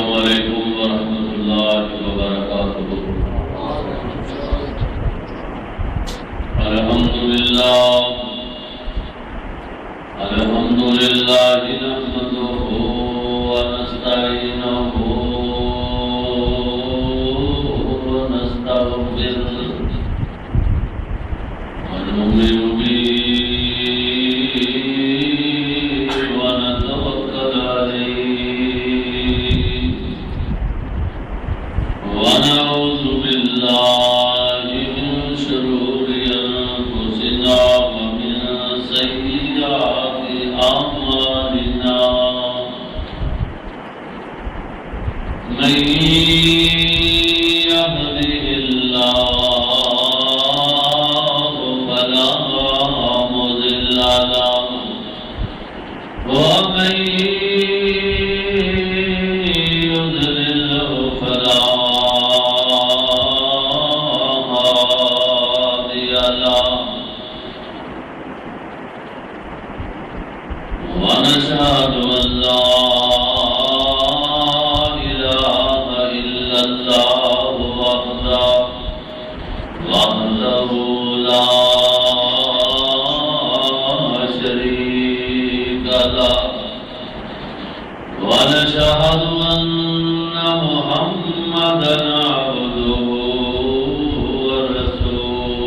السلام علیکم ورحمۃ اللہ وبرکاتہ۔ الحمد للہ نحمده ونستعینه ونستغفره ونؤمن به ونتوکل علیہ ونعوذ باللہ من شرور انفسنا ومن سیئات اعمالنا، من يهده الله فلا مضل له ومن يضلل فلا هادي له، ونشهد أن لا إله إلا الله وحده لا شريك له، ونشهد أن محمدا عبده ورسوله،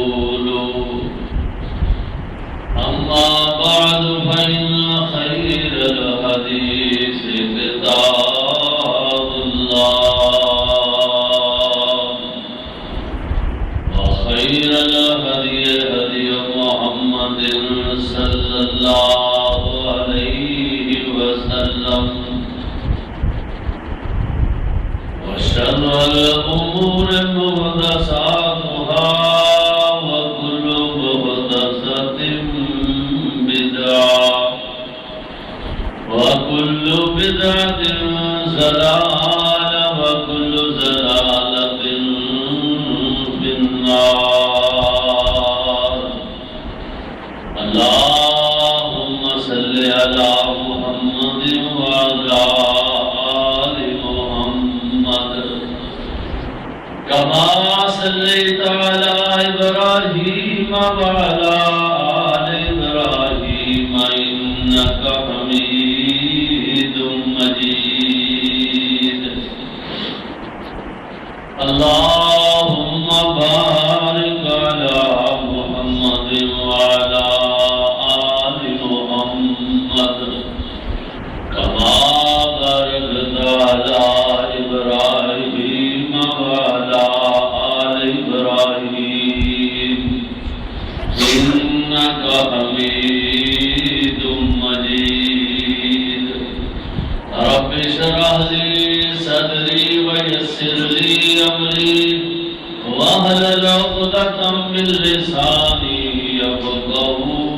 أما بعد فإن خير الحديث كتاب الله، وخير الهدي هدي محمد صلى الله عليه وسلم، وشر الأمور محدثاتها وكل محدثة بدعة وكل بدعة ضلالة وكل ضلالة في النار۔ اللهم صل على محمد وعلى آل محمد كما صليت على إبراهيم وعلى آل إبراهيم إنك حميد مجيد۔ اللهم بارك على محمد وعلى آل محمد كما باركت على إبراهيم وعلى آل إبراهيم إنك حميد مجيد۔ رب اشرح لي صدري ويسر لي أمري واحلل عقدة من لساني يفقهوا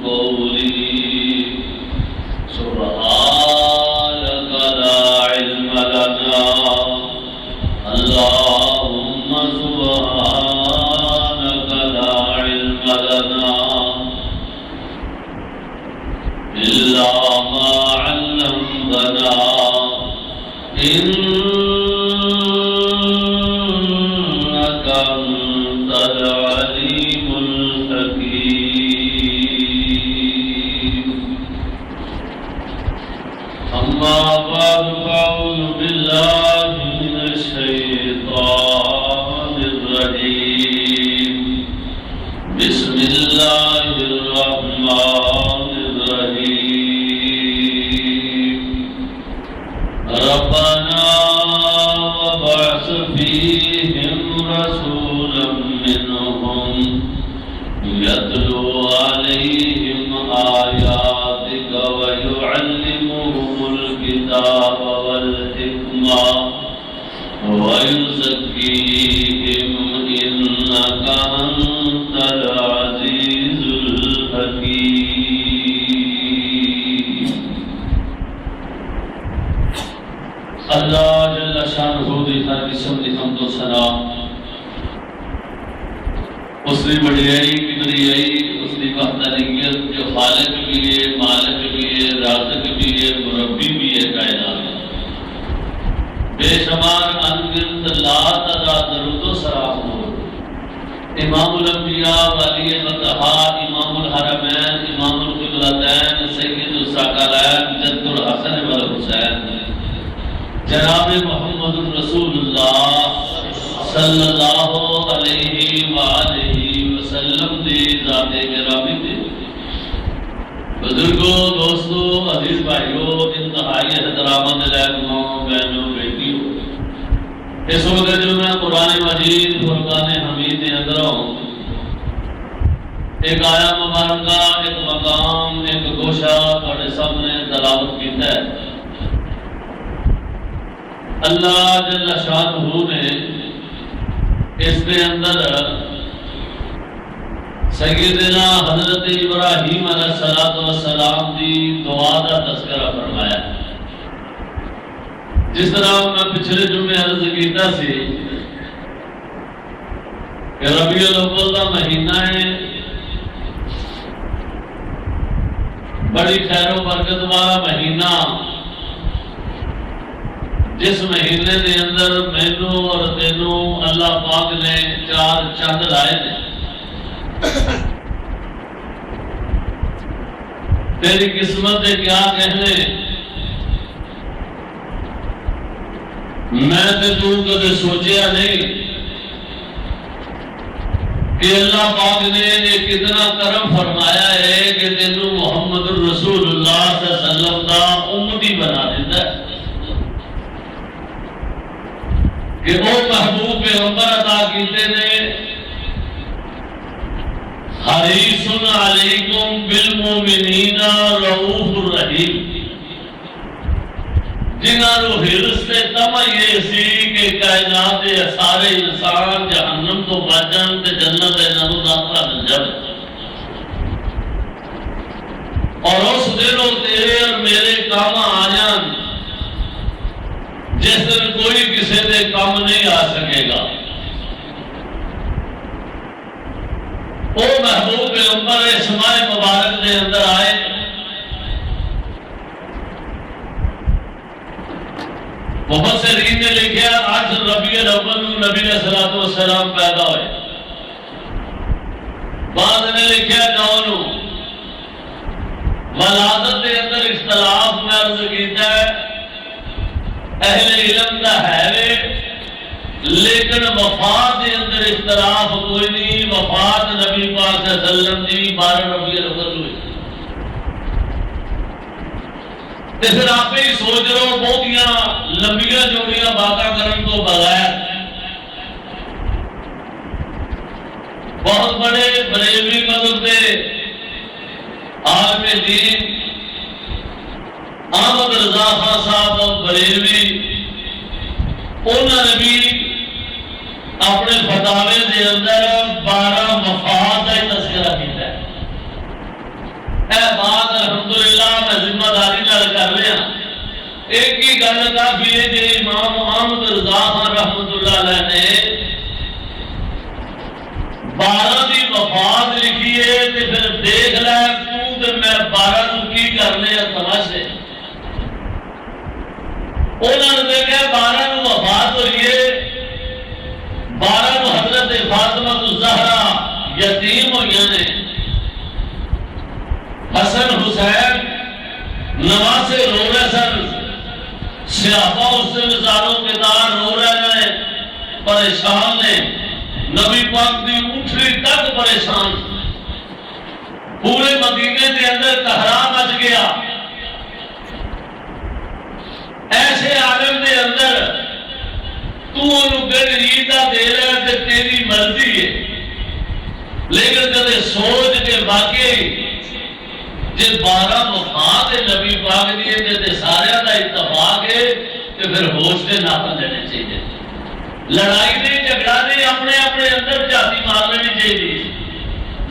قولي۔ سبحانك لا علم لنا، اللهم سبحانك لا علم لنا إلا ما علمتنا إنك أنت العليم الحكيم۔ أما بعد فأعوذ بالله من الشيطان الرجيم، بسم الله الرحمن الرحيم۔ ربنا وابعث فيهم رسولا منهم يتلو عليهم آياتك ويعلمهم الكتاب والحكمة ويزكيهم إنك أنت العزيز الحكيم۔ اللہ جل شانہ دی ہر قسم دی حمد و ثنا، اس کی بڑائی کبریائی، اس کی وحدانیت جو خالق بھی ہے، مالک بھی ہے، رازق بھی ہے، مربی بھی ہے کائنات۔ بے شمار انگنت لا تعداد درود و سلام ہو امام الانبیاء ولی بطحا امام الحرمین امام القبلتین سید الثقلین جد الحسن والحسین جناب محمد رسول اللہ صلی اللہ علیہ وآلہ وسلم دی ذات گرامی دی بزرگوں دوستوں عزیز بھائیوں انتہائی احترامات علیکم بہنوں بیٹیوں اس وقت جو میں قرآن مجید فرقان حمید کے اندر ہوں ایک آیا مبارکہ ایک مقام ایک گوشہ تھوڑے سامنے تلاوت کیتا ہے اللہ جل شانہ نے اس کے اندر سیدنا حضرت ابراہیم علیہ السلام دی دعا کا تذکرہ فرمایا جس طرح میں پچھلے جمعے عرض کیتا سی کہ ربیع الاول کا مہینہ ہے بڑی خیر و برکت والا مہینہ جس مہینے دے اندر مینوں اور تینوں اللہ پاک نے 4 چاند لائے نے تیری قسمت ہے کیا کہنے میں تے تو کدے سوچیا نہیں کہ اللہ پاک نے ایک اتنا کرم فرمایا ہے کہ تینوں محمد رسول اللہ صلی اللہ علیہ وسلم کا امتی بنا دیتا ہے کہ وہ محبوب پیغمبر عطا کیتے نے حریص علیکم بالمؤمنین رؤوف الرحیم جنہاں نو حرص تے تمہ یہ سی کہ کائنات دے سارے انسان جہنم تو بچن تے جنت انہاں نوں داخلہ مل جائے اور اس دنوں تیرے اور میرے کام آ جان جس دن کوئی کسی دے کام نہیں آ سکے گا وہ محبوب پیغمبر اس ماہ مبارک دے اندر آئے محمد سرین نے لکھا آج ربیع الاول نبی علیہ السلام پیدا ہوئے بعد نے لکھا 9 ولادت دے اندر اختلاف میں عرض کیتا ہے اہل علم کا ہے لیکن وفات کے اندر اختلاف کوئی نہیں وفات نبی پاک صلی اللہ علیہ وسلم دی 12 ربیع الاول ہوئی تے پھر آپ ہی سوچ رہو بہتیاں لمبیاں جوڑیاں باتاں کرن تو بغیر بہت بڑے بریلوی مذہب دے عالم دین احمد رضا خان صاحب بریلوی انہوں نے بھی اپنے فتاوے دے اندر 12 مفاد کا تذکرہ کیتا ہے اے بات الحمدللہ میں ذمہ داری نال کر رہا ایک ہی گل کافی ہے کہ امام احمد رضا خان رحمۃ اللہ علیہ نے 12 دی مفاد لکھی ہے تے پھر دیکھ لے تو تے میں 12 نو کی کرنے تماشے انہوں نے دیکھا 12 نو وفات ہوئی ہے 12 نو حضرت فاطمہ الزہرا یتیم ہوئی نے حسن حسین نواسے رو رہے سن صحابہ اس سے نظاروں کے دار رو رہے ہیں پریشان نے نبی پاک دی اونٹھڑی تک پریشان پورے مدینے کے اندر قہرا مچ گیا ایسے عالم دے اندر تو انہوں بن عیدہ دے رہا تے تیری مرضی ہے لیکن کدے سوچ کے واقعی جے 12 مفاد نبی پاک دیے تے سارے دا اتفاق ہے کہ پھر ہوش دے ناپن لینے چاہیے لڑائی نہیں جھگڑا نہیں اپنے اپنے اندر جاتی مار لینی چاہیے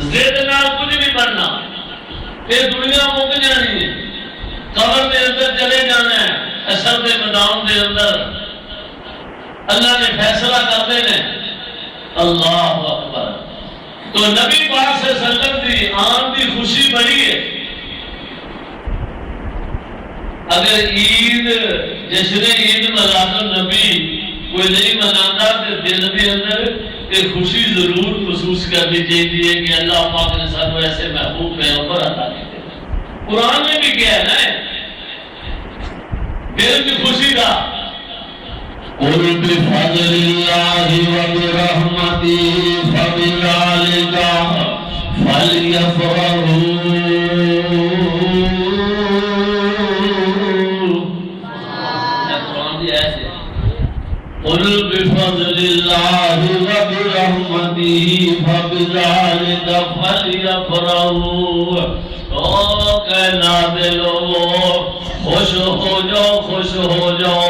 ضد نال کچھ نہیں بننا یہ دنیا مک جانی ہے قبر دے اندر چلے جانا ہے حشر دے میدان دے اندر اللہ نے فیصلہ کرتے ہیں اللہ اکبر تو نبی پاک صلی اللہ علیہ وسلم دی آن دی خوشی بڑی ہے اگر عید جشن عید میلاد النبی کوئی نہیں مناتا تو دل کے اندر ایک خوشی ضرور محسوس کرنی چاہیے کہ اللہ پاک نے سانو ایسے محبوب پیغمبر عطا کیتے۔ قرآن میں بھی کیا ہے نا دل کی خوشی کا قل بفضل اللہ وبرحمتہ فبذلک فلیفرحوا قل بفضل اللہ وبرحمتہ فبذلک فلیفرحوا۔ او کائنات لوگو خوش ہو جاؤ، خوش ہو جاؤ،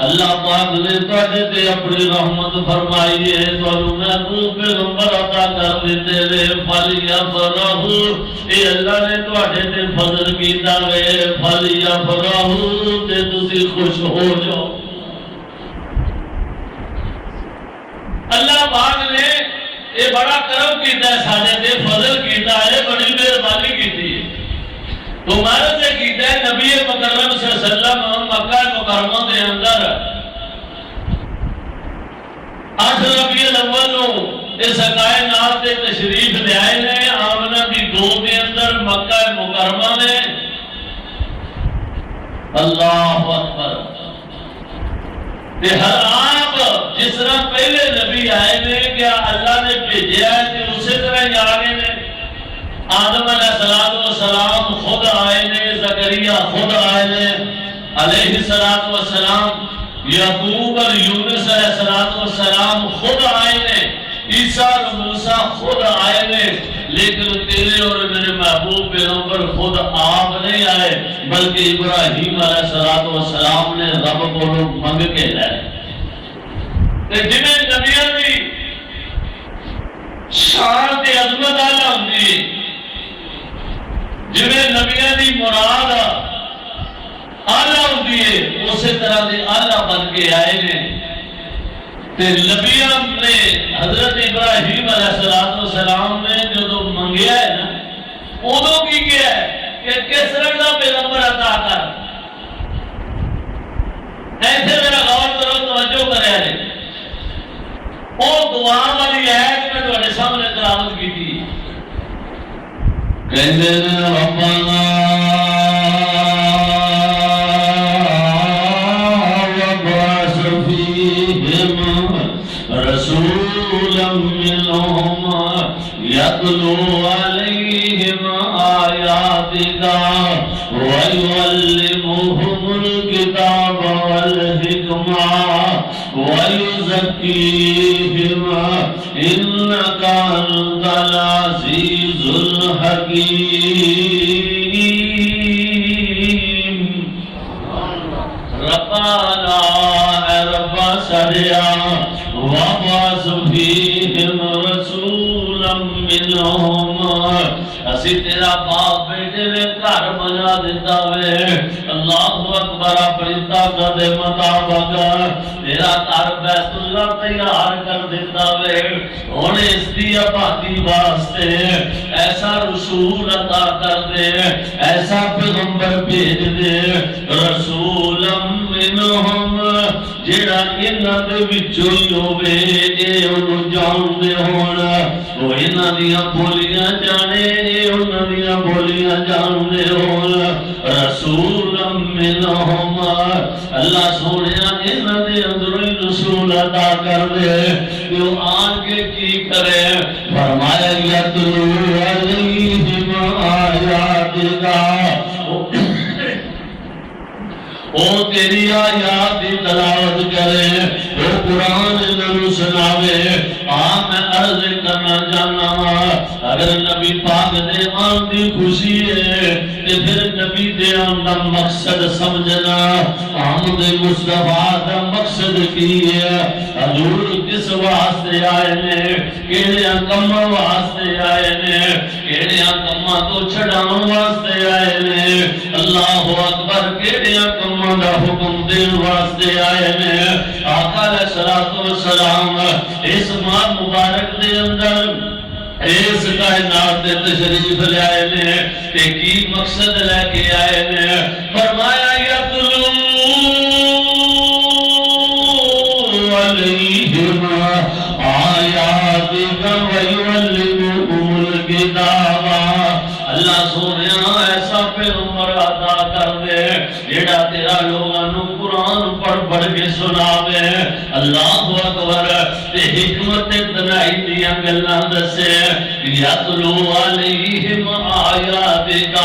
اللہ پاک نے تواڈے تے اپنی رحمت فرمائی ہے، تانوں محبوب پیغمبر عطا کر دیتے نے، فلیفرحوا، اے اللہ نے تواڈے تے فضل کیتا وے، فلیفرحوا تے تسی خوش ہو جاؤ۔ اللہ پاک نے یہ بڑا کرم کیتا ہے، ساڈے تے فضل کیتا ہے، بڑی مہربانی کیتی ہے۔ تمہارے سے کیتا ہے نبی مکرم صلی اللہ علیہ وسلم مکہ مکرمہ دے اندر 8 ربیع الاول نو اس کائنات تے تشریف لے آئے نے، آمنہ دی 2 دے اندر مکہ مکرمہ میں۔ اللہ اکبر۔ ہر آپ جس طرح پہلے نبی آئے نے کیا اللہ نے بھیجا ہے کہ اسی طرح ہی آگے نے آدم علیہ السلام خود آئے نے، زکریا خود آئے نے علیہ السلام، یعقوب اور یونس علیہ السلام خود آئے نے، عیسیٰ اور موسیٰ خود آئے نے، لیکن تیرے اور میرے محبوب پیغمبر خود آپ نہیں آئے بلکہ ابراہیم علیہ السلام نے رب کو منگ کے لائے۔ جنہیں نبیوں کی شان تے عظمت اعلیٰ ہوندی، جنہیں نبیوں کی مراد اعلیٰ ہوندی ہے، اسی طرح دے اعلیٰ بن کے آئے نے۔ تے نبیوں نے حضرت ابراہیم علیہ السلام نے جو منگیا ہے نا، ادو کی کیا ہے کہ کس طرح کا پیغمبر عطا کر۔ ایسے میرا غور کرو، توجہ کرے رہے، وہ دعا والی آیت میں تمہارے سامنے تلاوت کی تھی۔ کہندے نے ربنا وابعث فیہم رسولا منہم یتلو علیہم آیاتک ویعلمہم الکتاب والحکمہ وَيُزَكِّيهِمْ إِنَّكَ أَنْتَ الْعَزِيزُ الْحَكِيمُ۔ ربنا اے رب سریا وابعث فیہم رسولا منہم، اسی تیرا باپ بیٹے نے گھر بنا دیتا وے، اللہ اکبر، اپنی طاقت مطابق تیرا گھر بیت اللہ تیار کر دیتا وے، ہن اس دی آبادی واسطے ایسا رسول عطا کر دے، ایسا پیغمبر بھیج دے، رسولا منہم جڑا انہاں دے وچوں ہی ہوے، اے انہوں جان دے ہون، وہ انہاں دیاں بولیاں جانے، اے انہاں دیاں بولیاں جان دے ہون، رسولا منہم، اللہ سونیا انہاں دے اندروں ہی رسول عطا کر دے کہ وہ آن کے کی کرے، فرمایا یتلو علیہم آیاتک، او تیری آیات دی تلاوت کرے، او قرآن انہوں سناوے۔ میں عرض کرنا جانا اگر نبی پاک دے آن دی خوشی ہے تے پھر نبی دے آن دا مقصد سمجھنا، آمد مصطفیٰ دا مقصد کی ہے، حضور کس واسطے آئے نے، کیڑے کم واسطے آئے نے، کیڑے کم تو چھڑاؤں واسطے آئے نے، اللہ اکبر، کیڑے کم دا حکم دین واسطے آئے نے۔ آقا علیہ السلام اس ماہ مبارک دے اندر اس کائنات دے تشریف لے آئے نے، تے کی مقصد لے کے آئے نے، فرمایا یا سونے ایسا پیغمبر عطا کر دے جیڑا تیرا لوگاں نو قرآن پڑھ پڑھ کے سناوے اللہ اکبر تے حکمت تنائی دیا گلاں دسے یتلو علیہم آیاتک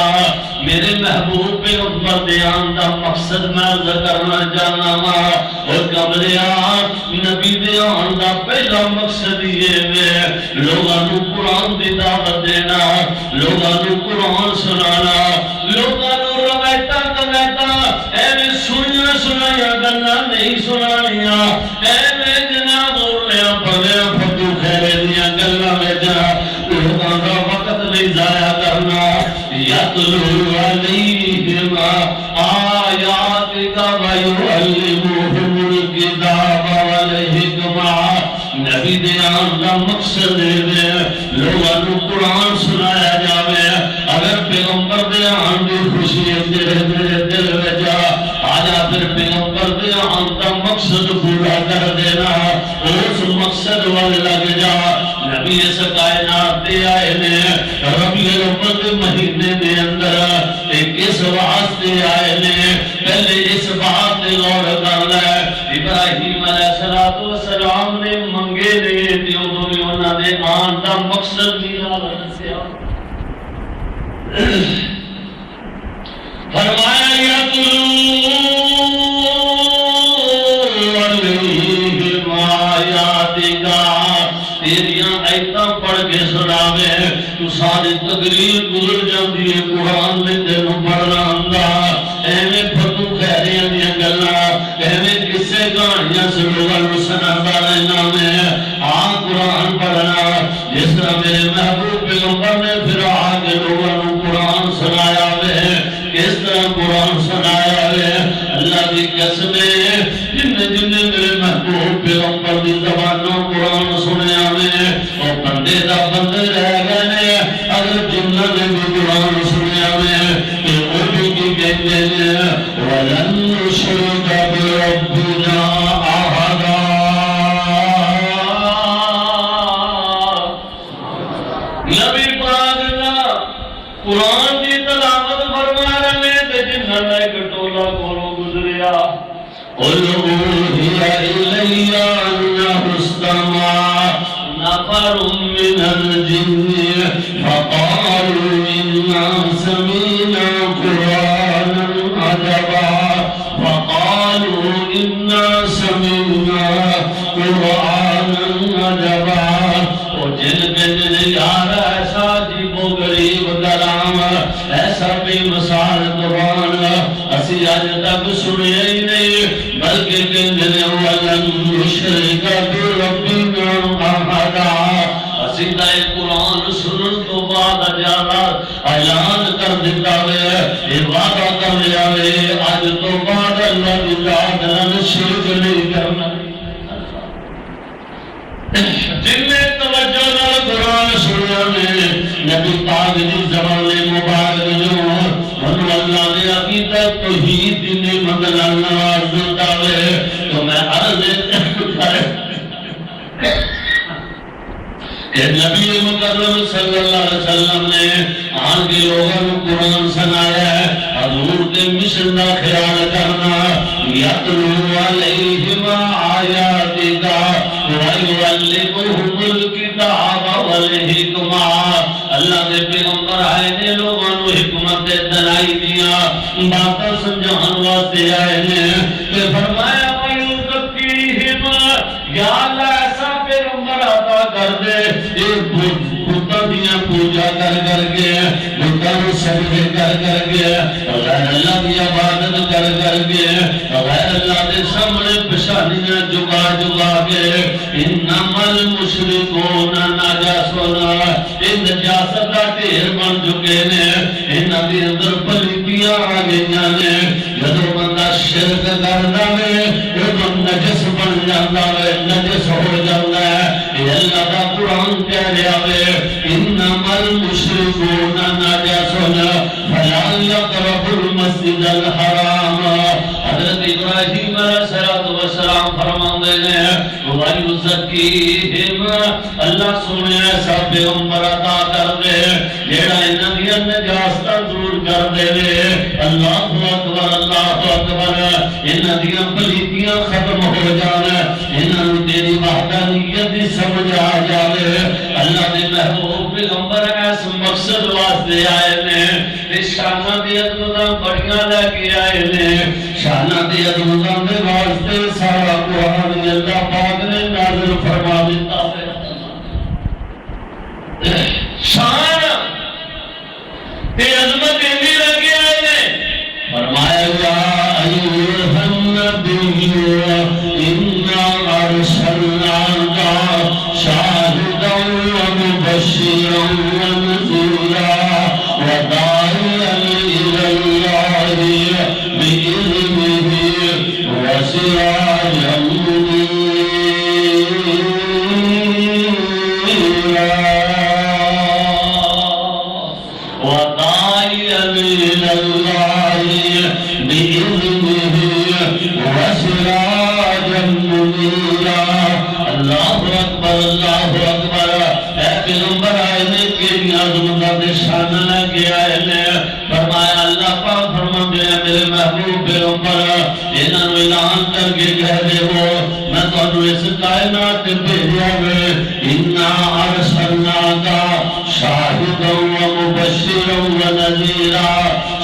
میرے محبوب پیغمبر دیان دا مقصد میں ذکرنا جانا وا اور قبلیا نبی دیان دا پہلا مقصد یہ ہے لوگاں نو قرآن دی دعوت دینا لوگاں نو قرآن سنانا لوگاں نو روایتاں کمیتاں ایویں سنیا سنایا گلاں نہیں سنانیاں ایویں جناب اڑیا پڑیا فتو خیرے دیاں گلاں وچ لوگاں دا وقت نہیں ضائع کرنا یتلو علیہم آیاتک ویعلمہم الکتاب والحکمہ نبی دیان دا مقصد دے لوگاں نو قرآن سنایا جاوے اگر پیغمبر دیان دی خوشی تیرے دل وچ آجا پھر پیغمبر دیان دا مقصد پورا کر دینا اس مقصد والے لگ جا نبی اس کائنات دے آئے نے ربیع الاول کے مہینے دے اندر ایک اس واسطے آئے نے پہلے اس بات تے غور کر لے ابراہیم علیہ السلام نے منگے نے دیو بھی انہاں دے آن دا مقصد میرا دسیا فرمایا یتلو علیہم آیاتک تیریاں ایتاں پڑھ کے سناوے تو ساری تقریر گزر جاندی ہے قرآن میں تینوں پڑھنا آندا ایویں فتو خیریاں دیاں گلاں ایویں کسے گانیاں سے لوگاں نوں سناتا رہنا میں قرآن پڑھنا جس طرح میرے محبوب پیغمبر نے پھر آ کے لوگاں نوں قرآن سنایا وے کس طرح قرآن سنایا وے اللہ کی قسم جن میرے محبوب پیغمبر دی زبانوں قرآن سنیا وے اور بندے دا بندے رہ گئے نے اگر جنہاں نے بھی قرآن سنیا وے کہ وہ بھی کی کہتے ہیں وَلَن نُشْرِكَ بِرَبِّنَا أَحَدًا نبی پاک دا قرآن کی تلاوت فرما رہے تھے جنہاں نے کٹولا کولو گزریا قُلْ أُوحِيَ إِلَيَّ أَنَّهُ اسْتَمَعَ نَفَرٌ مِّنَ الْجِنِّ فَقَالُوا إِنَّا سَمِعْنَا قُرْآنًا عَجَبًا فَقَالُوا إِنَّا سَمِعْنَا قُرْآنًا عَجَبًا اور جن کے دل یار ایسا عجیب و غریب کلام ایسا بے مثال قرآن اسی آج تک سنے ہی نہیں بلکہ کہندے نے وَلَن نُشْرِكَ بِرَبِّنَا أَحَدًا اسی دا قرآن سنن تو بعد جانا اعلان کر دیتا ہے یہ وعدہ کر لیا ہے آج تو بعد اللہ کی ذات نے شرک نہیں کرنا جن نے توجہ نال قرآن سنیا نے نبی پاک دی زبان مبارک جو اللہ نے عقیدہ توحید دی نعمت نال نواز دیتا ہے تو میں عرض کہ نبی مکرم صلی اللہ علیہ وسلم نے آن کے لوگوں کو قرآن سنایا ہے حضور کے مشن کا خیال کرنا یتلو علیہم آیاتک ویعلمہم الکتاب والحکمہ اللہ کے پیغمبر آئے نے لوگوں کو حکمت دلائی دیا باتیں سمجھان واسطے آئے نے کہ فرمایا ویزکیہم یا اللہ ایسا پیغمبر عطا کر دے ایک بھوتا دیا پوجا کر کے بھوتا نو سجدے کر کے غیر اللہ کی عبادت کر کے غیر اللہ کے سامنے پشانیاں جگا کے انما المشرکون نجاسون ان نجاست کا ڈھیر بن چکے نے انہاں دے اندر پلیتیاں آ گئیاں نے جدوں بندہ شرک کردا ہے وہ نجس بن جاندا ہے نجس ہو جاندا ہے یہ اللہ کا قرآن کہہ رہا ہے انما المشرکون نجاسون فلا يقرب المسجد الحرام. حضرت ابراہیم علیہ السلام فرماندے نے وَيُزَكِّيهِمْ اللہ سونے ایسا پیغمبر عطا کر دے جیڑا انہاں دی نجاستاں دور کر دے. اللہ اکبر اللہ اکبر. انہاں دی پلیتیاں ختم ہو جان, انہاں نوں تیری وحدانیت دی سمجھ آ جاوے. اللہ دے محبوب پیغمبر اس مقصد واسطے آئے نے تے شاناں دی عظمتاں بڑیاں لے کے آئے نے. شاناں دی عظمتاں دے واسطے سارا قرآن اللہ پاک نے نازل فرما دیتا ہے. شان تے عظمت اندی لگے آئے نے. فرمایا یا ایھا النبی انا ارسلناک شاہدا ومبشرا ونذیرا وداعیا الی اللہ بإذنہ وسراجا منیرا وداعیا الی اللہ بإذنہ وسراجا منیرا. اللہ اکبر اللہ اکبر. اے پیغمبر آئے نے تیری عظمتاں دے شان لے کے آئے نے. فرمایا اللہ پاک فرماندے ہیں میرے محبوب پیغمبر انہاں نوں اعلان کر کے کہہ دے میں تانوں اس کائنات تے بھیجیا وے. انا ارسلناک شاہدا ومبشرا ونذیرا.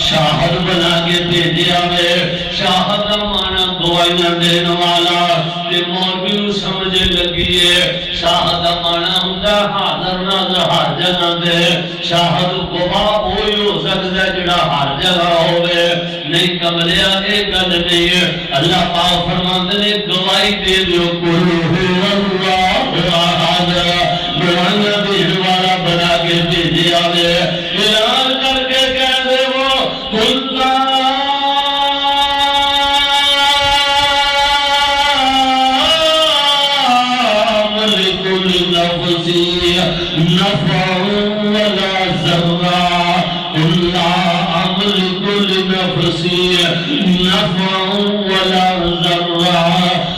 شاہد بنا کے بھیجیا وے. شاہد دا معنی گواہیاں دین والا. تے مولوی نوں سمجھ لگی ہے شاہد دا معنی ہوندا حاضر ناظر ہر جگہ دے. شاہد گواہ وہی ہو سکدا ہے جڑا ہر جگہ ہوے. نہیں کملیا اے گل نہیں ہے. اللہ پاک فرماندے نے گواہی دے دیو قل هو اللہ احد. گواہیاں دین والا بنا کے بھیجیا وے. اعلان کر کے کہہ دے وہ قل نفع ولا ضرا قل لا املك لنفسي نفع ولا ضرا.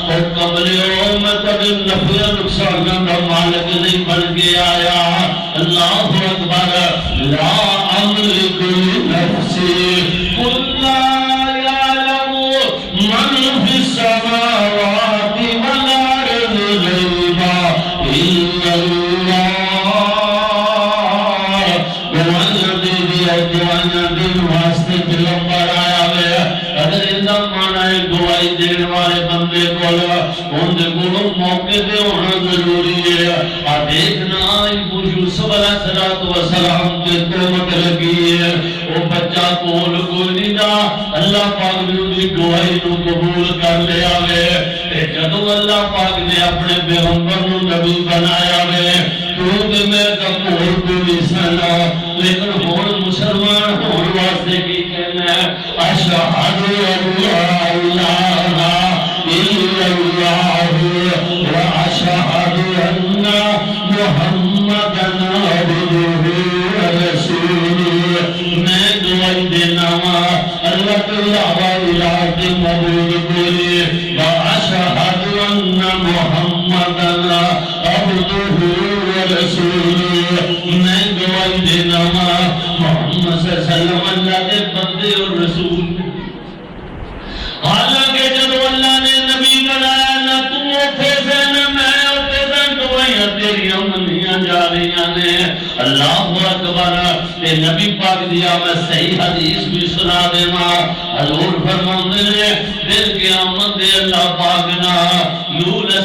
اور کملیوں میں کبھی نفع نقصان کا مالک نہیں بن کے آیا. اللہ اکبر. لا املك لنفسي قل لا يعلم من في السماوات والارض غيبا الا اللہ. واسطے پیغمبر آیا وے. اگر اندا مانا ہے گواہی دین والے بندے کول اون دے کول موقع تے ہونا ضروری ہے. آ دیکھنا یوسف علیہ السلام تے تومت لگی ہے. او بچہ کول کوئی نہیں دا. اللہ پاک نے ان کی گواہی کو قبول کر لیا وے. تے جدوں اللہ پاک نے اپنے پیغمبر نو نبی بنایا وے تو میں کمول کوئی سنا. لیکن ہون مسلمان ہون واسطے کی کہنا ہے اشہد ان لا الہ الا اللہ واشہد ان محمدن عبدہ ورسولہ. میں گواہی دینا اللہ کے علاوہ الہ کے معبود کوئی. واشہد ان محمدن عبدہ ورسولہ. میں گواہی دینا محمد صلی اللہ علیہ وسلم اللہ کے بندے اور رسول. حالانکہ جب اللہ نے نبی بنایا نہ تو اوتے سے نہ میں اوتے سے گواہیاں تیریاں منیاں جا رہیاں نے. اللہ اکبر. تے نبی پاک دیا میں صحیح حدیث بھی سنا دیواں. حضور فرماندے نے پھر قیامت دے اللہ پاک نا نوح علیہ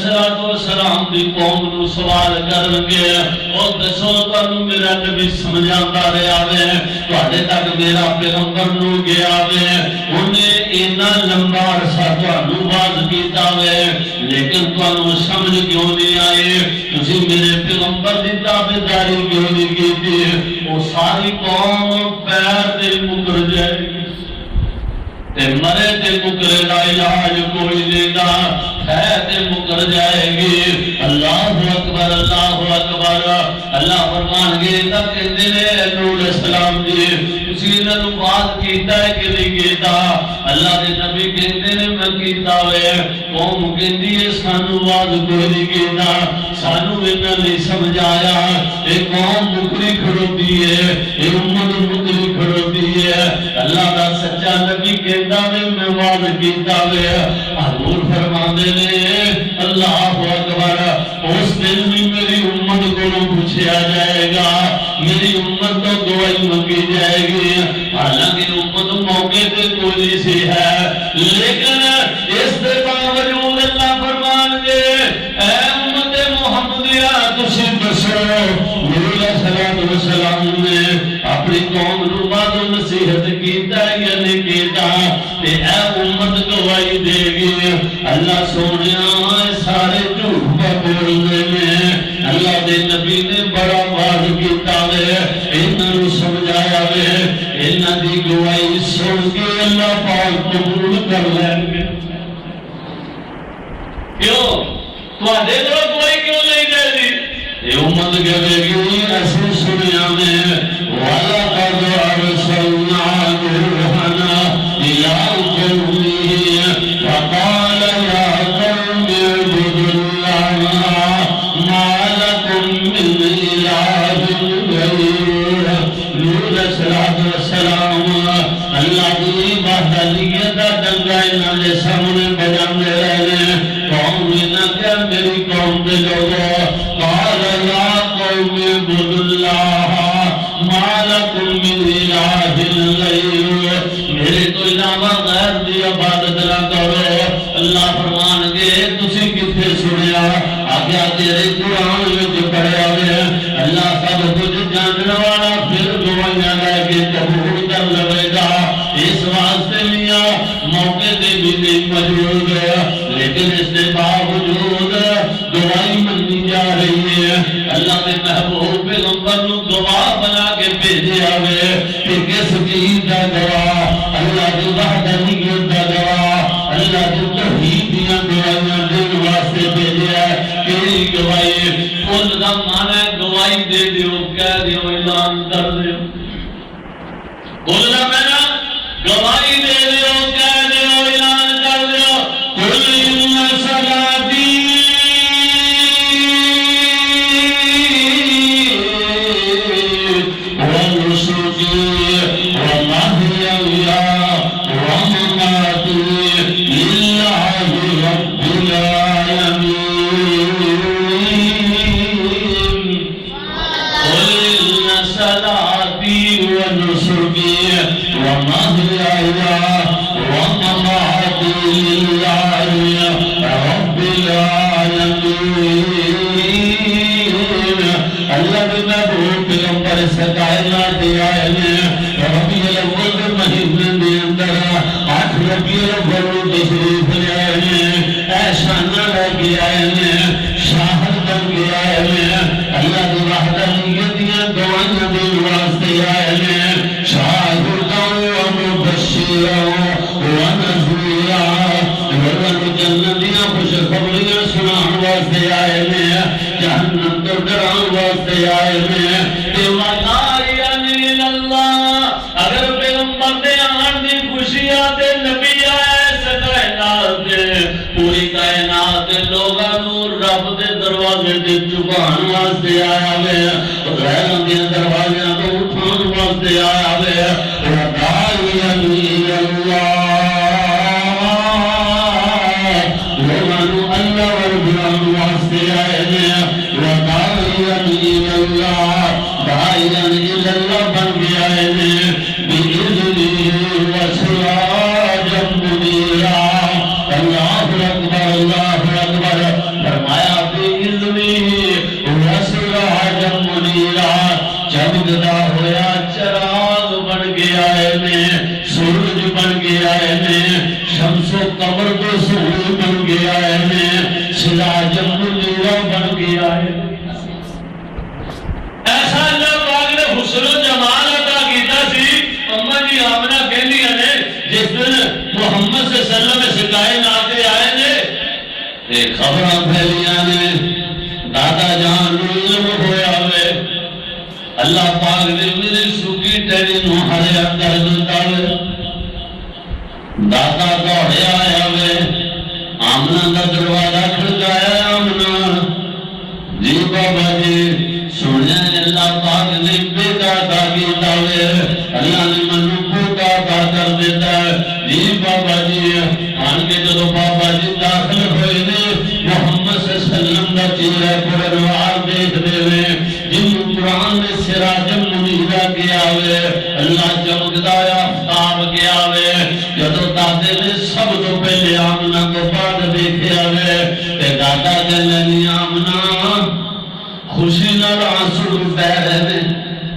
السلام دی قوم نو سوال کرن گے او دسو تانوں میرا نبی سمجھاندا رہیا وے تواڈے تک میرا پیغمبر نو گیا وے اونے اینا لمبا عرصہ تانوں واز کیتا وے لیکن تانوں سمجھ کیوں نہیں آئے. تسی میرے پیغمبر دی تابعداری کیوں نہیں کیتی. او ساری قوم پیر تے مکر جائے تے مرے تے مکرے دا علاج کوئی دینا ہے تے مکر جائے گی. اللہ اکبر اللہ اکبر. اللہ فرمان گے تک دے نور السلام دی تسی انہاں نوں بات کیتا ہے کہ نہیں کیتا؟ اللہ دے نبی کہندے نے میں کیتا وے۔ قوم کہندی ہے سانو بات کوئی نہیں کیتا، سانو انہاں نے سمجھایا۔ اے قوم مکری کھڑوتی ہے، اے امت مکری کھڑوتی ہے۔ اللہ دا سچا نبی کہندا وے میں بات کیتا وے۔ حضور فرماندے نے اللہ اکبر، اس دن بھی میری امت کو پوچھا جائے گا، میری امت تو گواہی مانگی جائے گی۔ حالانکہ امت موقع پہ کوئی نہیں سی ہے، لیکن اس کے باوجود اللہ فرمان گے اے امت محمدیہ تسی دسو نبی علیہ السلام نے اپنی قوم نو بعد نصیحت کیتا یا نہیں کیتا؟ تے اے امت گواہی دے گی۔ اللہ سونیا سارے جھوٹ بولنے میں اللہ دے نبی نے بڑا واض کیتا وے، انہاں نوں سمجھایا وے، انہاں دی گواہی سن کے اللہ پاک قبول کر لیں گے۔ کیوں؟ تواڈے کول گواہی کیوں نہیں دے دی؟ یہ امت کہے گی ایسے سنیا میں وَلَقَدْ أَرْسَلْنَا نُوحًا إِلَىٰ قَوْمِهِ فَقَالَ يَا قَوْمِ اعْبُدُوا اللَّهَ مَا لَكُم مِّنْ إِلَٰهٍ غَيْرُهُ۔ نوح علیہ السلام اللہ کی وحدانیت دا ڈنگا انہاں دے سامنے بجاندے رہے۔ قوم نے کہا میری قوم دے لوگوں، قال یا قوم اعبدوا اللہ ما لکم من الہ غیرہ، میرے تو علاوہ غیر دی عبادت نہ کرو۔ اللہ فرمان گے تسی کتنے سنیا؟ آگیا تیرے قرآن وچ پڑھیا ہوئے اللہ سب کچھ جاننے والا پھر گواہیاں لے کے قبول کر لے گا۔ اس واسطے میاں موقع دے بھی نہیں موجود، لیکن اس کے باوجود گواہی منی جا رہی ہے۔ اللہ کے محبوب پیغمبر نو گواہ بنا کے بھیجے ہوئے کہ کس چیز کا گواہ؟ اللہ کی وحدانیت کا گواہ، اللہ کی توحید کی گواہیاں دین واسطے بھیجے ہے۔ کیڑی گواہی؟ کل دا معنی ہے گواہی دے دیو، کہہ دیو، اعلان کر دیو۔ کل دا معنی گواہی دے دیو، کہہ دیو، اعلان کر دیو۔ قل ان صلاتی ونسکی ومحیای ومماتی للہ رب العالمین۔ قل ان صلاتی ونسکی ومحیای ومماتی للہ رب العالمین۔ اللہ کے محبوب پیغمبر اس کائنات آئے ہیں، ربیع الاول مہینے دے اندر 8 ربیع الاول تشریف لے آئے ہیں، احسانہ لے کے آئے ہیں، شاہد بن کے آئے ہیں، اللہ کی وحدانیت دیاں گواہیاں دین واسطے آئے ہیں، شاہداً ومبشراً ونذیراً، لوگوں جنت دیاں خوشخبریاں سنان واسطے آئے ہیں، جہنم تو ڈران واسطے آئے ہیں۔ کہ وداعیاً اللہ، اگر پیغمبر دے آن دی خوشیاں دے نبی آئے اس کائنات دے، پوری کائنات دے لوگاں نو رب دے دروازے دے چکان واسطے آیا ہوئے، غیروں دے دروازیاں تو اٹھان واسطے آیا ہوئے۔ وداعیاً اللہ، لوگاں نو اللہ ورگلان واسطے آئے ہیں۔ وداعیاً اللہ، داعیاً اللہ بن گیا ہے بِإِذْنِهِ وَسِرَاجًا مُنِيرًا۔ اللہ اکبر، اللہ اکبر، فرمایا بِإِذْنِهِ وَسِرَاجًا مُنِيرًا، چمکتا ہوا چراغ بن گیا ہے، سورج بن گیا ہے، شمس و قمر کو سورج بن گیا ہے، سراجا منیرا بن گیا ہے۔ ایسا اللہ پاک نے حسن و جمال عطا کیتا سی۔ اما جی آمنہ کہندی ہے جس دن محمد صلی اللہ علیہ وسلم اس کائنات آئے نے تے خبراں پھیلیاں نے، دادا جان نو علم ہویا ہوئے، اللہ پاک نے میری سکی ٹہری ہرے اندر دے دادا دوڑے آیا وے آمنہ دا دروازہ کھڑکایا آمنہ جی بابا جی سنیا اللہ پاک نے بیٹا عطا کیتا وے اللہ نے منو پوتا عطا کر دیتا ہے جی بابا جی آن کے جدو بابا جی داخل ہوئے نے محمد صلی اللہ علیہ وسلم دا چہرہ پرنوار دیکھ دے وے جن قرآن میں سراج منیرہ کیا وے اللہ چمکدا آفتاب کیا وے جدو دادے نے سب تو پہلے آمنہ کو بعد دیکھیا وے تے دادا کہنے نہیں آمنہ خوشی نال آنسو بہ رہے نے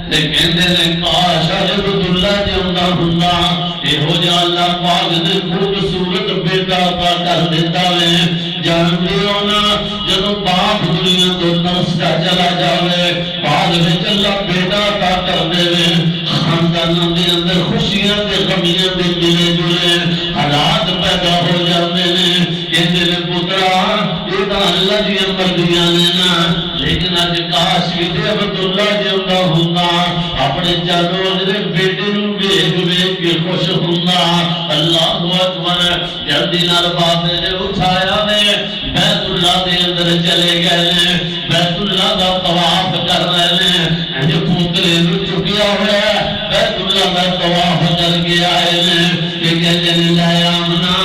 تے کہندے نے کاش حضرت اللہ جیوندا ہوندا ایہو جا اللہ پاک نے خوبصورت بیٹا عطا کر دیتا وے جان دیو نا جدوں باپ دنیا تو ترستا چلا جاوے بعد وچ اللہ بیٹا عطا کر دے وے خانداناں دے اندر خوشیاں تے غمیاں دے ملے جلے حالات پیدا ہو جاندے نے کہندے نے پترا یہ تو اللہ دی مرضیاں نے نا لیکن اج کاش بھی عبداللہ جیوندا ہوندا اپنے چاروں دے بیٹے نوں ویکھ ویکھ کے خوش ہوندا اللہ اکبر جلدی نال باپ نے اٹھایا نے بیت اللہ دے اندر چلے گئے نے بیت اللہ دا طواف کر رہے نے جو پوترے نوں چکیا ہوا ہے بیت اللہ دا طواف کر کے آئے نے کہ کہتے نے لا آمنا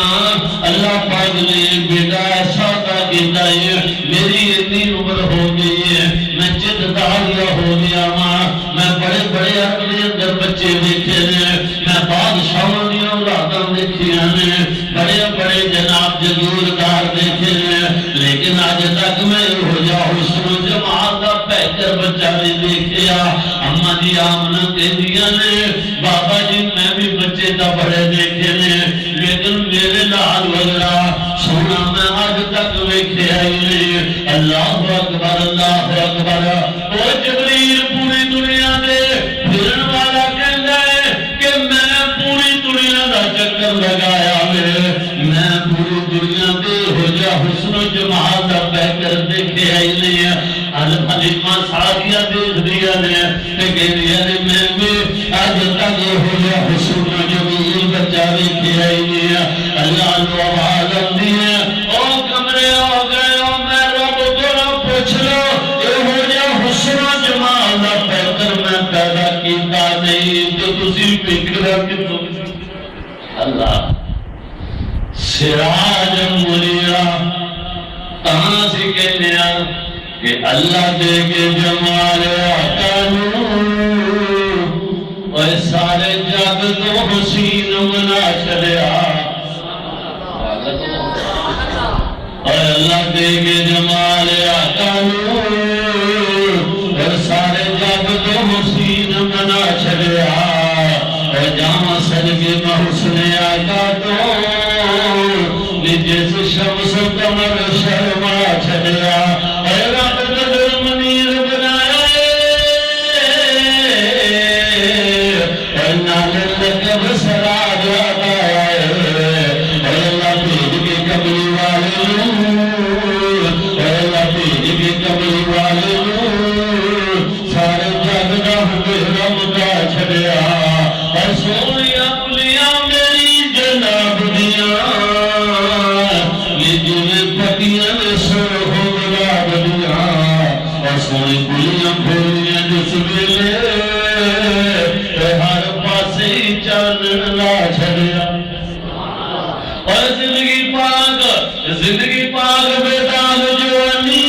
اللہ پاک نے بیٹا ایسا عطا کیتا ہے میری اتنی عمر ہو گئی ہے میں چت داغیا ہو گیا ماں میں بڑے بڑے اپنے اندر بچے دیکھے نے میں بادشاہوں دی اولاداں دیکھیاں نے بڑے بڑے جناب جگیردار دیکھے نے لیکن آج تک میں ہو جا حسن و جمال دا بہتر بچہ نہیں دیکھیا اما جی آمنہ کہندیاں نے بابا جی میں بھی بچے دا بڑے دیکھے نے لیکن میرے لال وغیرہ سونا میں آج تک ویکھیا ہی نہیں اللہ اکبر اللہ اکبر او جبریل پوری دنیا دے پھرن والا کہندا ہے کہ میں پوری دنیا دا چکر لگایا میں پوری دنیا دے ہو جا حسن و جمال دا بہتر دیکھیا ہی نہیں حلیمہ سعدیہ دیکھ دیا نے کہ کہندیاں نے میں بھی آج تک ہو جا حسن و جمیل بچہ دیکھیا ہی نہیں اللہ نو آواز آندی ہے او کمرے ہو گئے ہو میں رب کو پوچھ لو یہ ہو جا حسن و جمال دا بہتر میں پیدا کیتا نہیں تو تسی فکر کتوں اللہ سراج منیرہ کہاں سے کہنے کہ اللہ دے کے جمال آقا نور اور سارے جگ تو حسین بنا چلیا اور اللہ دے کے جمال آقا نور اور سارے جگ تو حسین بنا چلیا اور جامع صدقے میں حسن آقا تو جس شمس قمر شرما چلیا اے رب قدر منیر بنایا اے نال لقب سراج آیا اے اللہ بھیج کے کملی والے اے اللہ بھیج کے کملی والے سارے جگ دا ہمیرا مدا چلیا اے سونیا پلیاں میری جناب دیاں سونے کلیاں پھیلیاں جس ویلے ہر پاسے چانن لا چھڑیا اور زندگی پاک بے داغ جوانی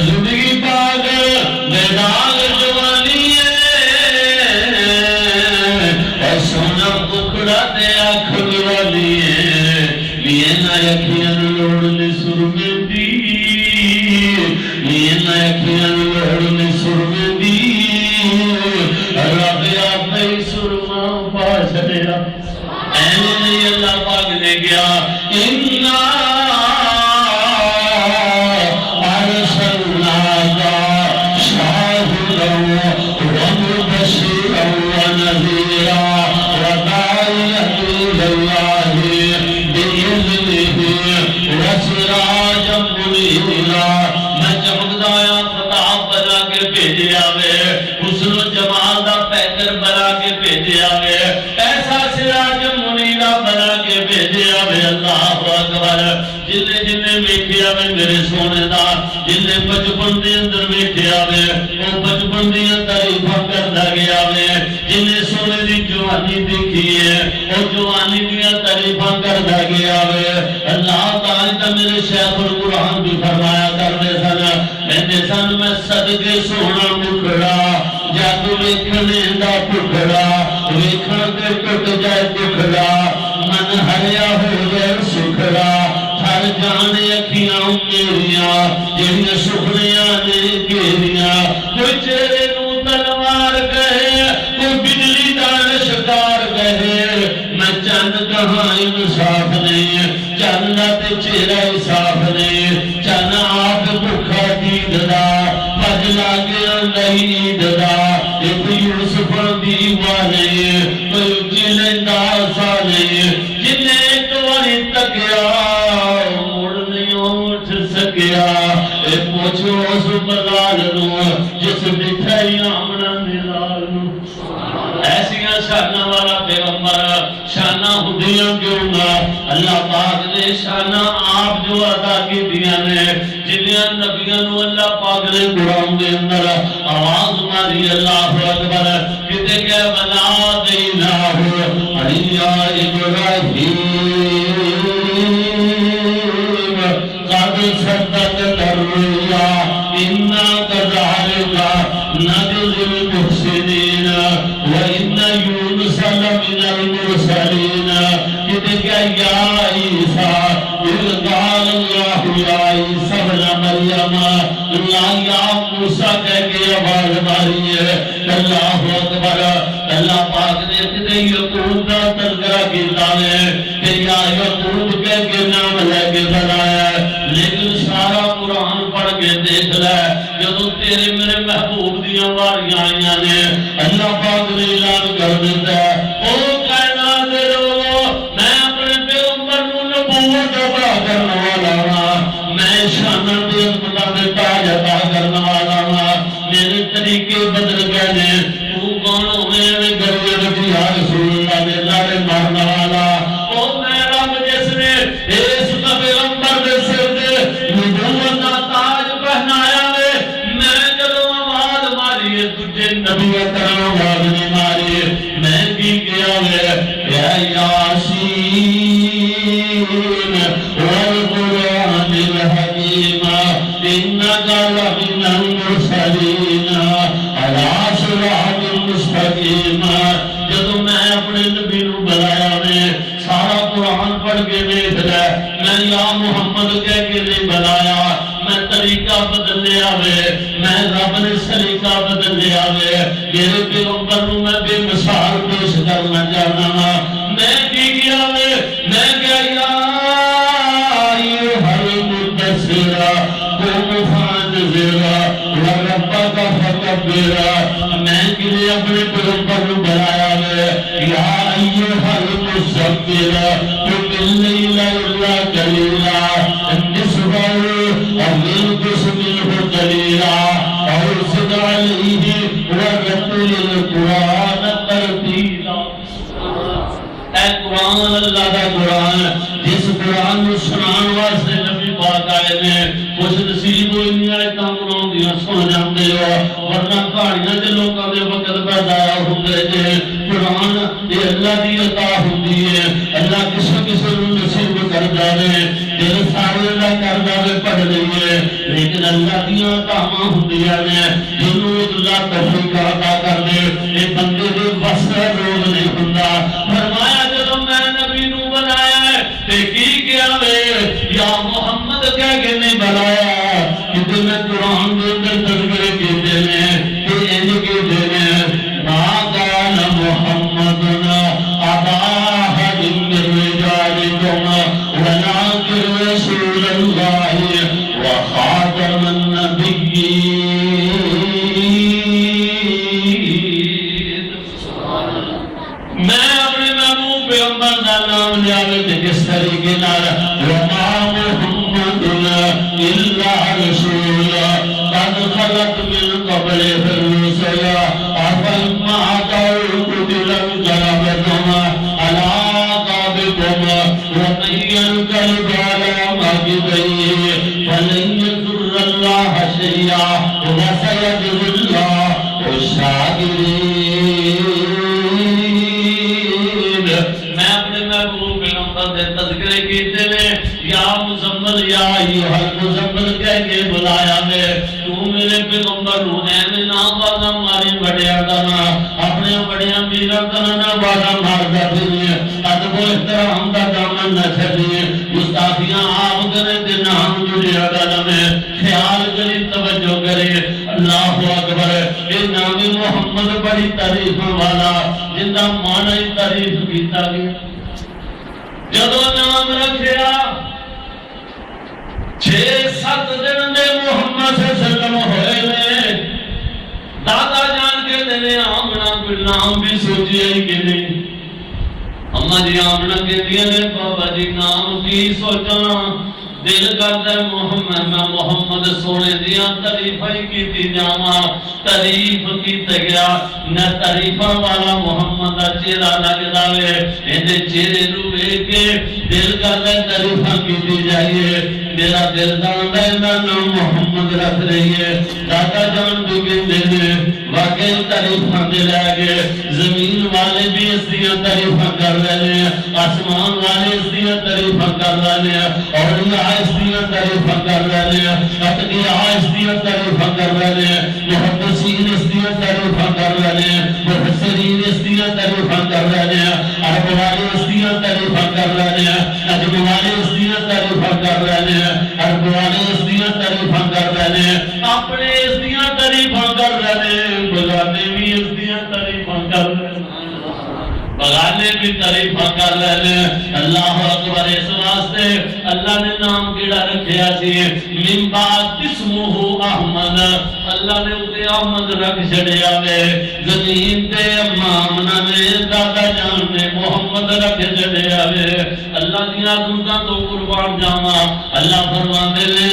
زندگی پاک بے داغ جوانی اور سونا ککڑا دے آنکھ والی لیے نہ یکھیاں لوڑنے سرمے دی لینا اکھیاں لوڑنے سرمے دی رب آپ ہی سرما پا چھڑیا اینے نہیں اللہ پاک نے کیا اِنَّا أَرْسَلْنَاكَ شَاهِدًا وَمُبَشِّرًا وَنَذِيرًا وَدَاعِيًا إِلَى اللَّهِ بِإِذْنِهِ وَسِرَاجًا مُنِيرًا میں چمکدایا خطاب بنا کے بھیجیا وے حسن و بھیجیا وے ایسا سراج منیرا بنا کے بھیجیا وے اللہ اکبر جنے جنے ویکھیا وے میرے سونے دا جنے بچپن دے اندر ویکھیا وے او بچپن دی تعریفاں کردا گیا وے جنے سونے دی جوانی دیکھی ہے او جوانی دی تعریفاں کردا گیا وے اللہ تعالی تے میرے شیخ القرآن بھی فرمایا کرتے سن کہندے سن میں صدقے سونا مکھڑا جد ویکھنے دا ٹکڑا ویکھن تے ٹٹ جائے ٹکڑا من ہریا ہو جائے سکھڑا ہر جانے اکھیاں میریاں جہاں سکھڑیاں نے گھیریاں کوئی چہرے نو تلوار کہے کوئی بجلی دا شکار کہے میں چند کہاں انصاف نہیں چند تے چہرہ صاف نہیں چند آپ بھکھا دید دا بج لاگیا نہیں ددا ایک یوسف دیوانے کوئی جلندہ سا نہیں جنہیں ایک واری تکیا مڑ نہیں اٹھ سکیا اے پوچھو اس بلال نو جس بٹھائی آمنا نلال نو ایسیاں شانہ والا پیغمبر شانہ ہدیاں کیوں گا اللہ پاک نے شانہ آپ جو عطا کی دیا نے جنیاں نبیاں نو اللہ پاک نے قرآن دے اندر آواز ماری اللہ اکبر کتے کہ بنا دینا ہو علیہ ابراہیم قد صدق تریا انا کذالکا نجزی المحسنین وَإِنَّ يُونُسَ لَمِنَ الْمُرْسَلِينَ کہتے کیا یا عیسیٰ اِذْ قَالَ اللَّهُ یا عیسیٰ ابْنَ مَرْیَمَ اللہ یا موسیٰ کہہ کے آواز ماری ہے اللہ اکبر اللہ پاک نے کہتے یعقوب کا تذکرہ کیتا ہے کہ یا یعقوب کہہ کے نام لے کے بلایا ہے لیکن سارا قرآن پڑھ کے دیکھ لے جدو تیرے میرے محبوب دیاں واریاں آئیاں نے اللہ پاک نے اعلان کر دیتا ہے او کائنات دے لوگو میں اپنے پیغمبر نو نبوت عطا کرنے والا ہوں میں شانہ دے مطابق تاج عطا کرنے والا ہوں میرے طریقے بدل گئے نے تو کون ہوئے میں گروے رکھی یا رسول اللہ دے لارے مارنے والا او میں رب جس نے اس پیغمبر دے سر دے نبوت کا تاج پہنایا ہے میں جدو آواز ماری ہے تجھے نبوت آواز نہیں ماری میں بھی کیا ہے یا یاسین والقرآن الحکیم انکا لمن المرسلین علی صراط مستقیم جدو میں اپنے نبی نو بلایا میں سارا قرآن پڑھ کے دیکھ لے میں یا محمد کہہ کے نہیں بلایا میں طریقہ بدل لیا وے میں رب نے سلیقہ بدل لیا وے میرے پیغمبر نو میں بے مثال پیش کرنا چاہنا میں کی کیا وے میں کیا یا ایوہ المدثر قوم فانذر وربک فکبر میں کلی اپنے پیغمبر نو بلایا وے یا ایوہ المزمل قم اللیل الا قلیلا نصفہ وَلْيَلْبِسْ مِنْهُ قَلِيلًا أَوْ زِدْ عَلَيْهِ وَرَتِّلِ الْقُرْآنَ تَرْتِيلًا اے قرآن اللہ کا قرآن جس قرآن کو سنان واسطے نبی پاک آئے نے خوش نصیب ہوئی نہیں آئے تاں قرآن دیا سن جاندے ہو ورنہ کھاڑیاں جے لوگاں دے وقت پہ ضائع ہوندے جے قرآن یہ اللہ دی عطا ہوندی ہے اللہ کسے کسے نو نصیب کر جاوے دل سارے اللہ کر جاوے پڑھ لئیے لیکن اللہ دیا عطاواں ہوندیاں نے جنوں اللہ توفیق عطا کر دے اے بندے دے بس کا روز نہیں ہوندا فرمایا جدو میں نبی نو بنایا ہے تے کی کیا وے یا محمد کہہ کے نہیں بنایا کہ میں قرآن دے اندر تذکرے کیتے ہیں کہ انج کیتے ہیں ما کان محمد ابا احد من رجالکم ولکن رسول اللہ وخاتم النبیین میں اپنے محبوب پیغمبر دا نام لیاوے تے کس طریقے نال وما محمد الا رسول قد خلت من قبل الرسل افما قالوا قتل ضربتم على أعقابكم ومن ينقلب على عقبيه فلن يضر الله شيئا وسيجزي الله الشاكرين. میں اپنے محبوب پیغمبر دے تذکرے کیتے نے یا مزمل یا ایھا المزمل کہہ کے بلایا میں تو میرے پیغمبر نو ایویں نہ بازا ماری بڑیا دانا اپنے بڑیاں میرا دانا بازا ماردا پھرے ادب و احترام دا دامن نہ چھڈیے گستاخیاں آپ کرے تے نام جڑیا گل میں خیال کری توجہ کرے اللہ اکبر. اے نام محمد بڑی تعریف والا جن دا معنی تعریف کیتا گیا. جدو نام رکھیا 6-7 دن دے محمد صلی اللہ علیہ وسلم ہوئے نے دادا جان کے دنے آمنا کوئی نام بھی سوچیا ہی کہ نہیں. اما جی آمنا کے دیا نے بابا جی نام کی سوچا دل کرتا ہے میں محمد سونے دیا تعریفہ ہی کی جاواں تعریف کی گیا نہ تعریفہ والا محمد کا چہرہ لگتا ہے اندے چہرے نو ویکھ کے دل کرتا ہے تعریفہ کی جائیے. میرا دل جانتا ہے میں نام محمد رکھ رہی ہے. دادا جان بھی کہتے ہیں واقعی تعریفاں دے لے گئے زمین والے بھی اس دیا تعریفاں کر رہے ہیں آسمان والے اس دیا تعریفاں کر رہے ہیں اور اس دیا تعریفاں کر رہے ہیں اتقیاء اس دیا تعریفاں کر رہے ہیں محدثین اس دیا تعریفاں کر رہے ہیں مفسرین اس دیا تعریفاں کر رہے ہیں عرب والے اس دیا تعریفاں کر رہے ہیں عجم والے اس دیا تعریفاں کر رہے ہیں عرب والے اس دیا تعریفاں کر رہے ہیں اپنے اس دیا تعریفاں کر رہے ہیں بگانے بھی اس دیا تعریفاں کر رہے ہیں بغانے بھی تعریفاں کر رہے ہیں. اللہ اکبر. اس واسطے اللہ نے نام کیڑا رکھیا سی من بعد اسمہ احمد اللہ نے اسے احمد رکھ چھڑیا وے زمین تے امامنا نے دادا جان نے محمد رکھ چھڑیا وے. اللہ دی عظمتاں تو قربان جاواں اللہ فرماندے نے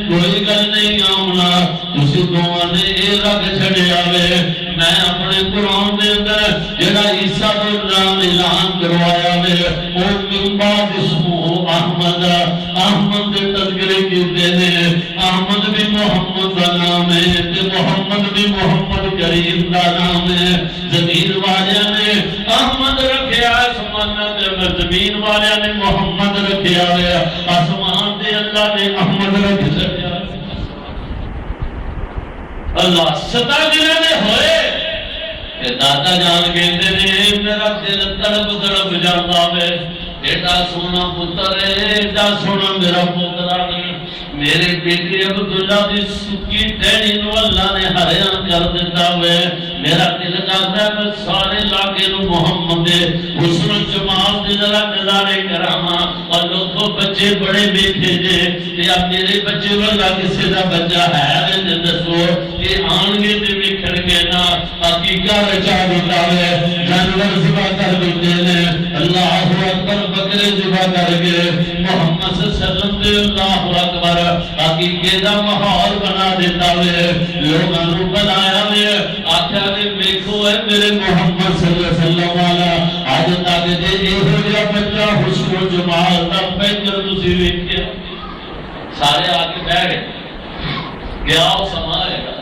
کوئی گل نہیں آمنا تسی دوواں نے اے رکھ چھڑیا وے میں اپنے قرآن دے اندر جڑا عیسیٰ دا نام اعلان کروایا وے او من بعد اسمہ احمد احمد دے تذکرے کیتے نے احمد بھی محمد دا نام ہے تے محمد بھی محمد کریم دا نام ہے. زمین والیاں نے احمد رکھیا آسمان تے زمین والیاں نے محمد رکھیا ہے آسمان تے اللہ نے احمد رکھ چھڈیا. اللہ 7 دن میں ہوئے کہ دادا جان کہتے ہیں میرا دل تڑپ تڑپ جاتا ہے ایڈا سونا پتر ہے ایڈا سونا میرا پوترا نہیں میرے بیٹے عبداللہ دی سکی ٹہنی نو اللہ نے ہریاں کر دیتا ہوئے میرا دل کرتا ہے میں سارے علاقے نو محمد دے حسن و جمال دے ذرا نظارے کراواں اور لوگوں بچے بڑے بیٹھے جے یا میرے بچے والا کسی دا بچہ ہے تے دسو کہ آن گے تے ویکھن گے نا حقیقت رچا دیتا ہے جانور ذبح کر دیتے ہیں اللہ اکبر بکرے ذبح کر کے محمد صلی اللہ علیہ وسلم دے اللہ اکبر حقیقت دا ماحول بنا دیتا ہے لوگاں نو بنایا ہے آکھیا نے دیکھو اے میرے محمد صلی اللہ علیہ وسلم والا اج تک جے ایہو جہا بچہ حسن و جمال دا پینجر تسی ویکھیا سارے آ کے بیٹھ گئے گیا وہ سمائے گا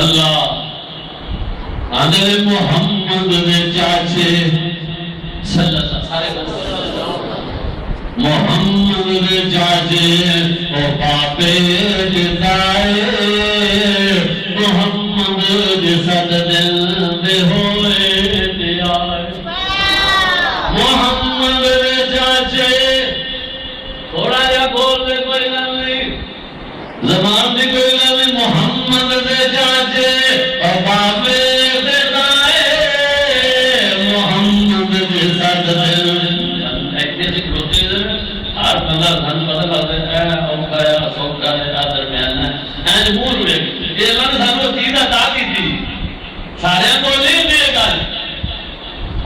اللہ آدھے محمد دے چاچے صلی اللہ سارے محمد دے چاچے او پاپے جتائے محمد دے صد دل دے ہوئے دے آئے محمد دے چاچے تھوڑا یا بول دے کوئی نہیں زمان دی کوئی نہیں محمد دے چاچے او پاپے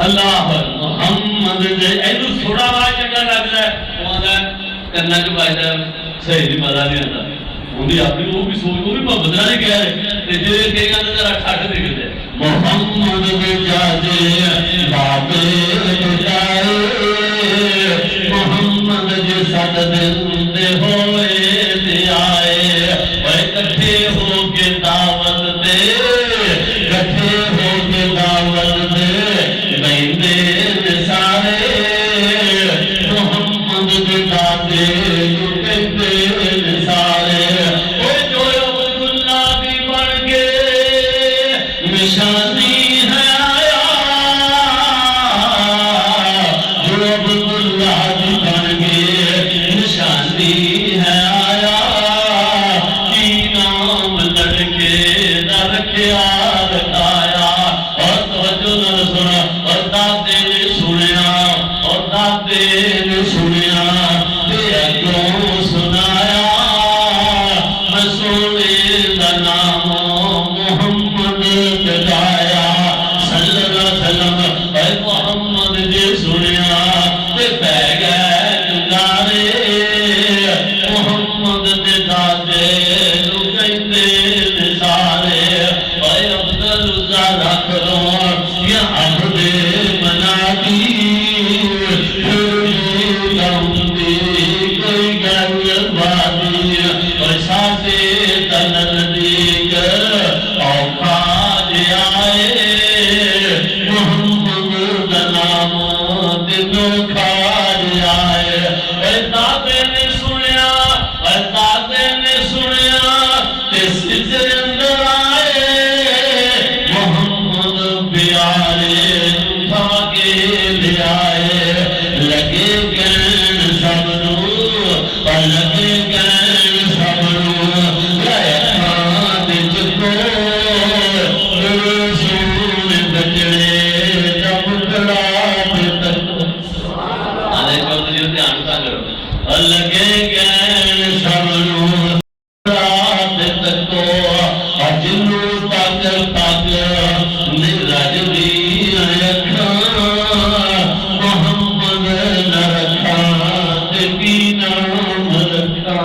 اللہ محمد دے ایدو تھوڑا آواز چنگا لگ رہا ہے وہ آدھا کرنا جو بائی صاحب صحیح نہیں پتا نہیں آتا انہیں اپنی وہ بھی سوچ وہ بھی بدلنا نہیں کہہ رہے تے جے کہے گا ذرا ٹھٹ نکلتے محمد بجاجے بابے بجائے محمد جے سد دن دے ہوئے دے آئے اے کٹھے ہو کے دعوت دے کٹھے ہو کے دعوت دے بیندے سارے محمد دے دادے کہتے سارے اے جو عبداللہ بھی بن کے نشانی ہے آیا جو عبداللہ بھی بن کے نشانی ہے آیا کی نام لڑکے نہ رکھیا رکھایا اور توجہ نہ سنا اور دادے نے سنیا اور دادے نے سنیا تے اگوں سنایا میں سونے دا نام محمد بجایا صلی اللہ علیہ وسلم اے محمد جے سنیا تے پہ گئے نگارے محمد دے دادے نو کہندے نے سارے اے افضل الزا رکھ لو یا عبد منادی کوئی گل بادی اور ساتے تنزدیک اوکھا جے آئے محمد دا نام دنوں کھا جے آئے اے دادے نے سنیا اے دادے نے سنیا تے سجدے اندر آئے محمد پیارے اٹھا کے لے آئے لگے گین سب نو اور لگے گین سب نو لائے خان جکو رسول بجڑے جب کڑا تک آنے کو مجھے دھیان کا کرو اور لگے گین سب نو رات تک کو اجلو تک تک نرج دی محمد نہ رکھا تے کی نام رکھا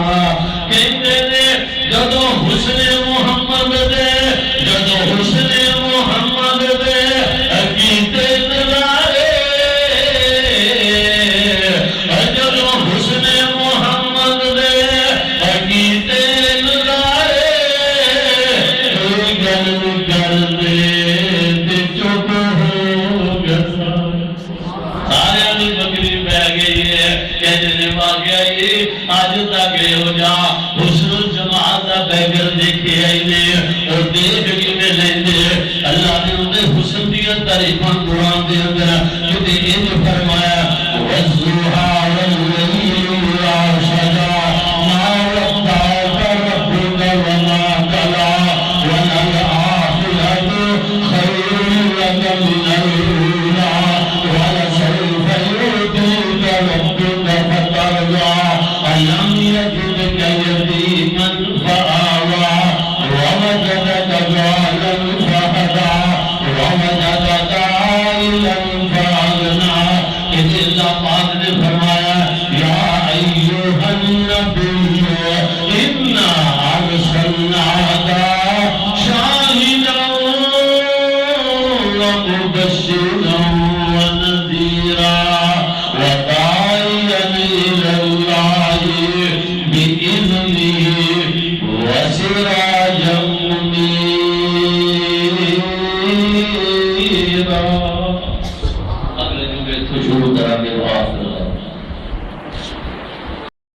کہندے نے جدو حسن محمد دے جدو حسن محمد دے کیتے نظارے جدو حسن محمد دے کیتے نظارے گل کر دے تے چپ ہو گیا سارے دی بکری بہ گئی ہے کہنے واقعہ یہ آج تک ہو جا حسن جماعت دا بیگر دیکھے آئی نے اور دیکھ کے میں لیندے اللہ نے انہیں حسن دیا تعریفاں قرآن دے اندر کیونکہ یہ فرمایا وَالضُّحَى وَاللَّيْلِ إِذَا سَجَى مَا وَدَّعَكَ رَبُّكَ وَمَا قَلَى وَلَلْآخِرَةُ خَيْرٌ لَكَ مِنَ الْأُولَى وَلَسَوْفَ يُعْطِيكَ رَبُّكَ فَتَرْضَى أَلَمْ يَجِدْكَ يَتِيمًا فَآوَى وَوَجَدَكَ ضَالًّا فَهَدَى وَوَجَدَكَ عَائِلًا فَأَغْنَى کہ اللہ پاک نے فرمایا یا ایھا النبی اِنَّا أَرْسَلْنَاكَ شَاهِدًا وَمُبَشِّرًا وَنَذِيرًا وَدَاعِيًا إِلَى اللَّهِ بِإِذْنِهِ وَسِرَاجًا مُنِيرًا اگلے جو میں تو شروع کرا کے دعا